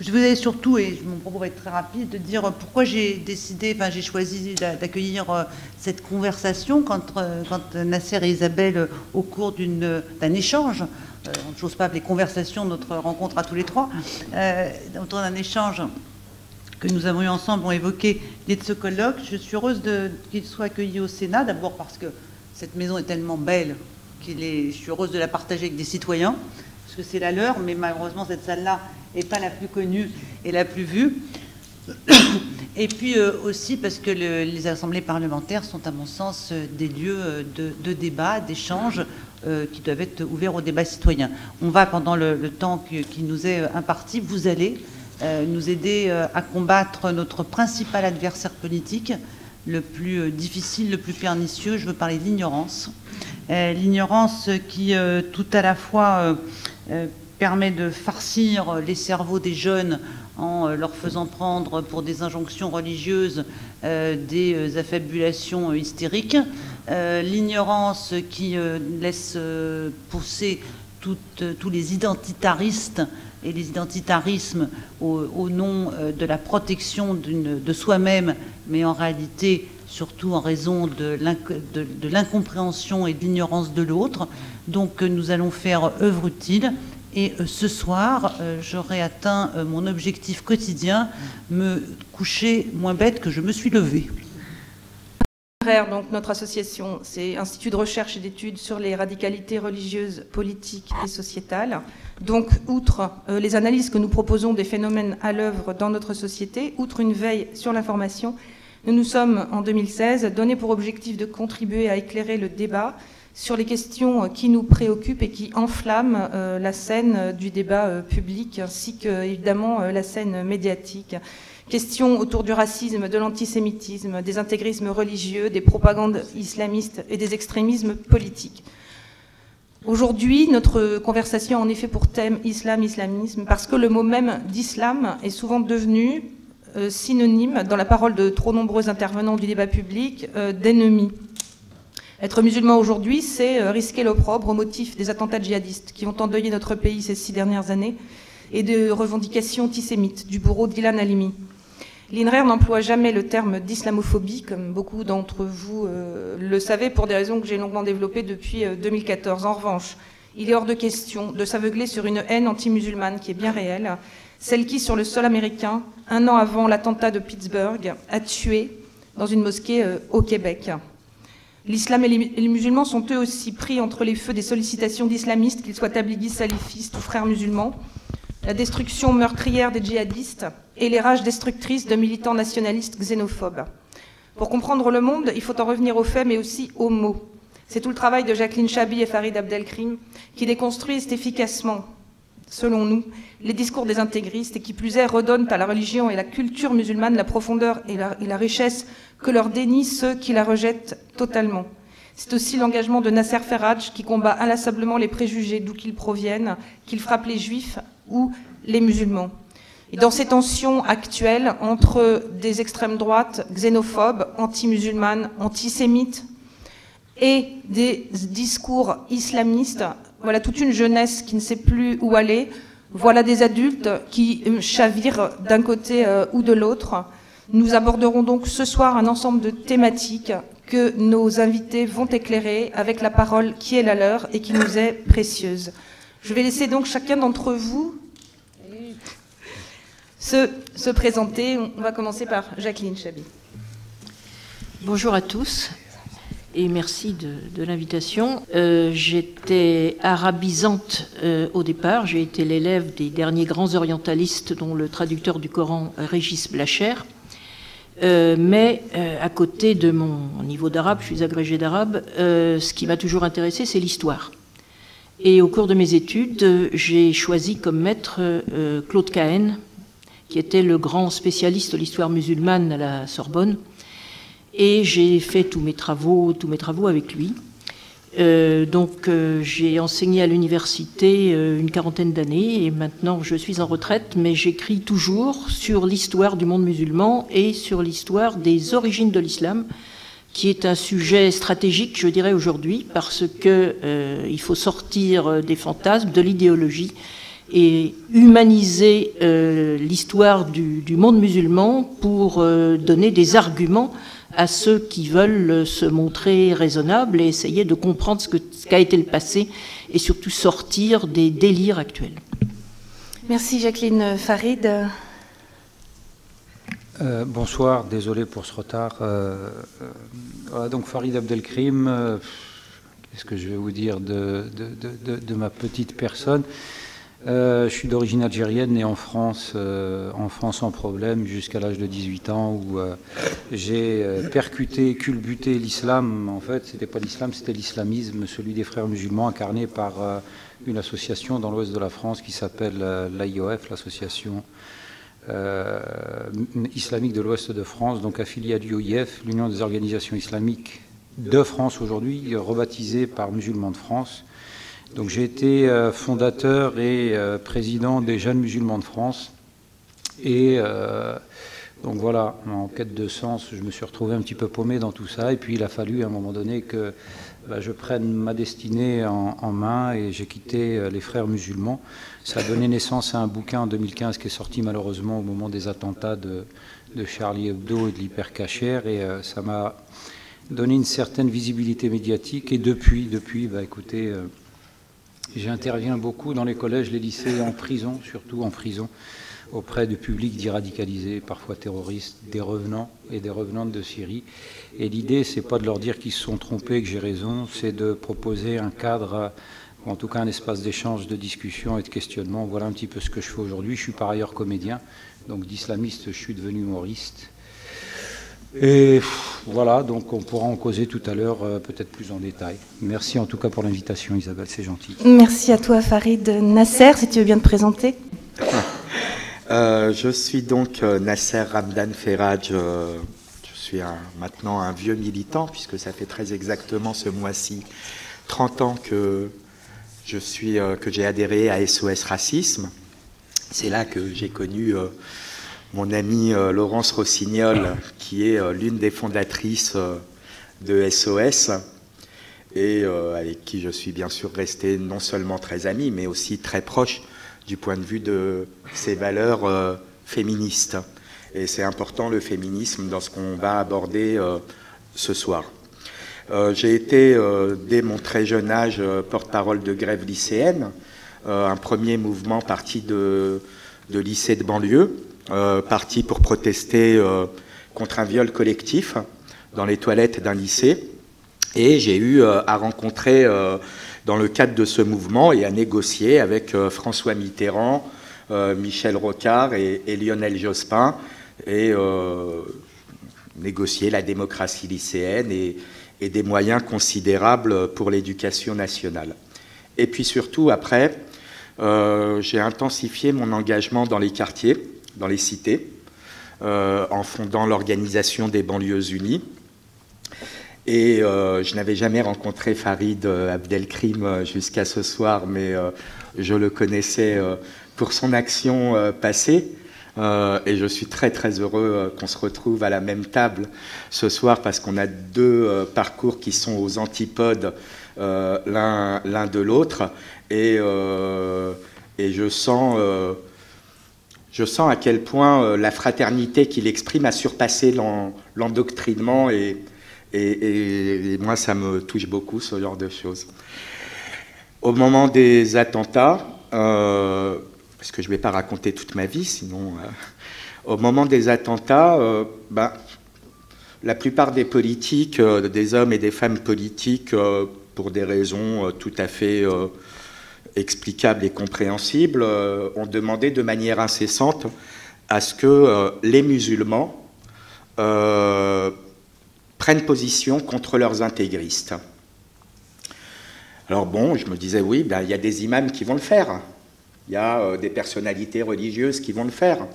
Je voulais surtout, et mon propos va être très rapide, de dire pourquoi j'ai choisi d'accueillir cette conversation quand Nasser et Isabelle, au cours d'un échange, j'ose pas appeler conversation notre rencontre à tous les trois, autour d'un échange que nous avons eu ensemble, ont évoqué l'idée de ce colloque. Je suis heureuse qu'il soit accueilli au Sénat, d'abord parce que cette maison est tellement belle je suis heureuse de la partager avec des citoyens, parce que c'est la leur, mais malheureusement cette salle-là n'est pas la plus connue et la plus vue. Et puis aussi parce que les assemblées parlementaires sont, à mon sens, des lieux de débat, d'échange, qui doivent être ouverts au débat citoyen. On va, pendant le temps qui nous est imparti, vous allez nous aider à combattre notre principal adversaire politique, le plus difficile, le plus pernicieux. Je veux parler de l'ignorance. L'ignorance qui, tout à la fois, permet de farcir les cerveaux des jeunes en leur faisant prendre pour des injonctions religieuses des affabulations hystériques. L'ignorance qui laisse pousser tous les identitaristes et les identitarismes au nom de la protection de soi-même, mais en réalité surtout en raison de l'incompréhension et de l'ignorance de l'autre. Donc nous allons faire œuvre utile. Et ce soir, j'aurai atteint mon objectif quotidien, me coucher moins bête que je me suis levée. Donc notre association, c'est Institut de recherche et d'études sur les radicalités religieuses, politiques et sociétales. Donc, outre les analyses que nous proposons des phénomènes à l'œuvre dans notre société, outre une veille sur l'information, nous nous sommes, en 2016, donné pour objectif de contribuer à éclairer le débat sur les questions qui nous préoccupent et qui enflamment la scène du débat public, ainsi que, évidemment, la scène médiatique. Questions autour du racisme, de l'antisémitisme, des intégrismes religieux, des propagandes islamistes et des extrémismes politiques. Aujourd'hui, notre conversation a en effet pour thème islam-islamisme, parce que le mot même d'islam est souvent devenu synonyme, dans la parole de trop nombreux intervenants du débat public, d'ennemi. Être musulman aujourd'hui, c'est risquer l'opprobre au motif des attentats djihadistes qui ont endeuillé notre pays ces 6 dernières années et de revendications antisémites du bourreau d'Ilan Halimi. L'INRER n'emploie jamais le terme d'islamophobie, comme beaucoup d'entre vous le savez, pour des raisons que j'ai longuement développées depuis 2014. En revanche, il est hors de question de s'aveugler sur une haine anti-musulmane qui est bien réelle, celle qui, sur le sol américain, 1 an avant l'attentat de Pittsburgh, a tué dans une mosquée au Québec. L'islam et les musulmans sont eux aussi pris entre les feux des sollicitations d'islamistes, qu'ils soient tabligis, salafistes ou frères musulmans, la destruction meurtrière des djihadistes et les rages destructrices de militants nationalistes xénophobes. Pour comprendre le monde, il faut en revenir aux faits, mais aussi aux mots. C'est tout le travail de Jacqueline Chabi et Farid Abdelkrim qui déconstruisent efficacement, selon nous, les discours des intégristes et qui plus est redonnent à la religion et la culture musulmane la profondeur et la richesse que leur dénient ceux qui la rejettent totalement. C'est aussi l'engagement de Nasser Ferraj qui combat inlassablement les préjugés d'où qu'ils proviennent, qu'il frappe les juifs ou les musulmans. Et dans ces tensions actuelles entre des extrêmes droites xénophobes, anti-musulmanes, antisémites et des discours islamistes, voilà toute une jeunesse qui ne sait plus où aller, voilà des adultes qui chavirent d'un côté ou de l'autre. Nous aborderons donc ce soir un ensemble de thématiques que nos invités vont éclairer avec la parole qui est la leur et qui nous est précieuse. Je vais laisser donc chacun d'entre vous se présenter. On va commencer par Jacqueline Chabi. Bonjour à tous et merci de l'invitation. J'étais arabisante au départ. J'ai été l'élève des derniers grands orientalistes, dont le traducteur du Coran, Régis Blacher. Mais à côté de mon niveau d'arabe, je suis agrégée d'arabe, ce qui m'a toujours intéressé, c'est l'histoire. Et au cours de mes études, j'ai choisi comme maître Claude Cahn, qui était le grand spécialiste de l'histoire musulmane à la Sorbonne. Et j'ai fait tous mes travaux avec lui. J'ai enseigné à l'université une 40aine d'années et maintenant je suis en retraite, mais j'écris toujours sur l'histoire du monde musulman et sur l'histoire des origines de l'islam, qui est un sujet stratégique, je dirais, aujourd'hui, parce que il faut sortir des fantasmes, de l'idéologie et humaniser l'histoire du monde musulman pour donner des arguments à ceux qui veulent se montrer raisonnables et essayer de comprendre ce qu'a été le passé et surtout sortir des délires actuels. Merci Jacqueline. Farid. Bonsoir, désolé pour ce retard. Donc Farid Abdelkrim, qu'est-ce que je vais vous dire de ma petite personne? Je suis d'origine algérienne, né en France sans problème, jusqu'à l'âge de 18 ans, où j'ai percuté, culbuté l'islam. En fait, c'était pas l'islam, c'était l'islamisme, celui des frères musulmans, incarné par une association dans l'ouest de la France qui s'appelle l'AIOF, l'association islamique de l'ouest de France, donc affiliée à l'UOIF, l'Union des organisations islamiques de France aujourd'hui, rebaptisée par Musulmans de France. Donc j'ai été fondateur et président des Jeunes Musulmans de France. Et donc voilà, en quête de sens, je me suis retrouvé un petit peu paumé dans tout ça. Et puis il a fallu à un moment donné que je prenne ma destinée en main et j'ai quitté les Frères musulmans. Ça a donné naissance à un bouquin en 2015 qui est sorti malheureusement au moment des attentats de Charlie Hebdo et de l'Hyper Cacher. Et ça m'a donné une certaine visibilité médiatique. Et depuis écoutez... J'interviens beaucoup dans les collèges, les lycées, en prison, surtout en prison, auprès de publics dits radicalisés, parfois terroristes, des revenants et des revenantes de Syrie. Et l'idée, c'est pas de leur dire qu'ils se sont trompés, que j'ai raison, c'est de proposer un cadre, ou en tout cas un espace d'échange, de discussion et de questionnement. Voilà un petit peu ce que je fais aujourd'hui. Je suis par ailleurs comédien, donc d'islamiste, je suis devenu humoriste. Et voilà, donc on pourra en causer tout à l'heure, peut-être plus en détail. Merci en tout cas pour l'invitation, Isabelle, c'est gentil. Merci à toi, Farid. Nasser, si tu veux bien te présenter. Je suis donc Nasser Ramdan Ferraj. Je suis maintenant un vieux militant, puisque ça fait très exactement ce mois-ci 30 ans que j'ai adhéré à SOS Racisme. C'est là que j'ai connu... mon amie Laurence Rossignol, qui est l'une des fondatrices de SOS, et avec qui je suis bien sûr resté non seulement très ami, mais aussi très proche du point de vue de ses valeurs féministes. Et c'est important, le féminisme, dans ce qu'on va aborder ce soir. J'ai été, dès mon très jeune âge, porte-parole de grève lycéenne, un premier mouvement parti de lycées de banlieue, parti pour protester contre un viol collectif dans les toilettes d'un lycée. Et j'ai eu à rencontrer, dans le cadre de ce mouvement, et à négocier avec François Mitterrand, Michel Rocard et Lionel Jospin, et négocier la démocratie lycéenne et des moyens considérables pour l'éducation nationale. Et puis surtout, après, j'ai intensifié mon engagement dans les quartiers, dans les cités, en fondant l'organisation des banlieues unies. Et je n'avais jamais rencontré Farid Abdelkrim jusqu'à ce soir, mais je le connaissais pour son action passée. Et je suis très très heureux qu'on se retrouve à la même table ce soir, parce qu'on a deux parcours qui sont aux antipodes l'un de l'autre. Et je sens à quel point la fraternité qu'il exprime a surpassé l'endoctrinement, et moi, ça me touche beaucoup, ce genre de choses. Au moment des attentats, parce que je ne vais pas raconter toute ma vie, sinon... au moment des attentats, la plupart des politiques, des hommes et des femmes politiques, pour des raisons tout à fait... explicables et compréhensibles, ont demandé de manière incessante à ce que les musulmans prennent position contre leurs intégristes. Alors bon, je me disais, oui, il y a des imams qui vont le faire, il y a des personnalités religieuses qui vont le faire.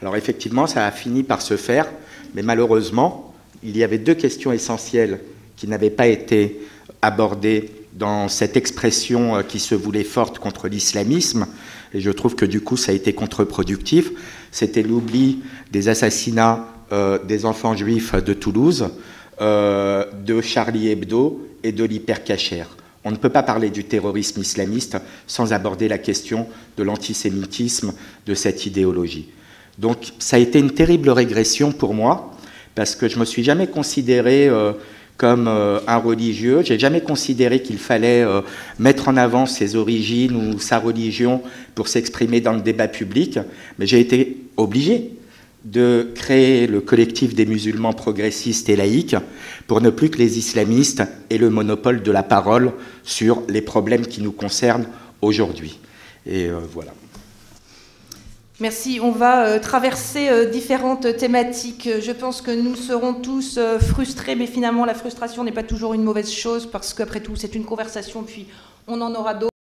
Alors effectivement, ça a fini par se faire, mais malheureusement, il y avait deux questions essentielles qui n'avaient pas été abordées dans cette expression qui se voulait forte contre l'islamisme, et je trouve que du coup ça a été contre-productif. C'était l'oubli des assassinats des enfants juifs de Toulouse, de Charlie Hebdo et de l'Hyper Cacher. On ne peut pas parler du terrorisme islamiste sans aborder la question de l'antisémitisme, de cette idéologie. Donc ça a été une terrible régression pour moi, parce que je ne me suis jamais considéré comme un religieux, je n'ai jamais considéré qu'il fallait mettre en avant ses origines ou sa religion pour s'exprimer dans le débat public, mais j'ai été obligé de créer le collectif des musulmans progressistes et laïcs pour ne plus que les islamistes aient le monopole de la parole sur les problèmes qui nous concernent aujourd'hui. Et voilà. Merci. On va traverser différentes thématiques. Je pense que nous serons tous frustrés, mais finalement la frustration n'est pas toujours une mauvaise chose, parce qu'après tout c'est une conversation, puis on en aura d'autres.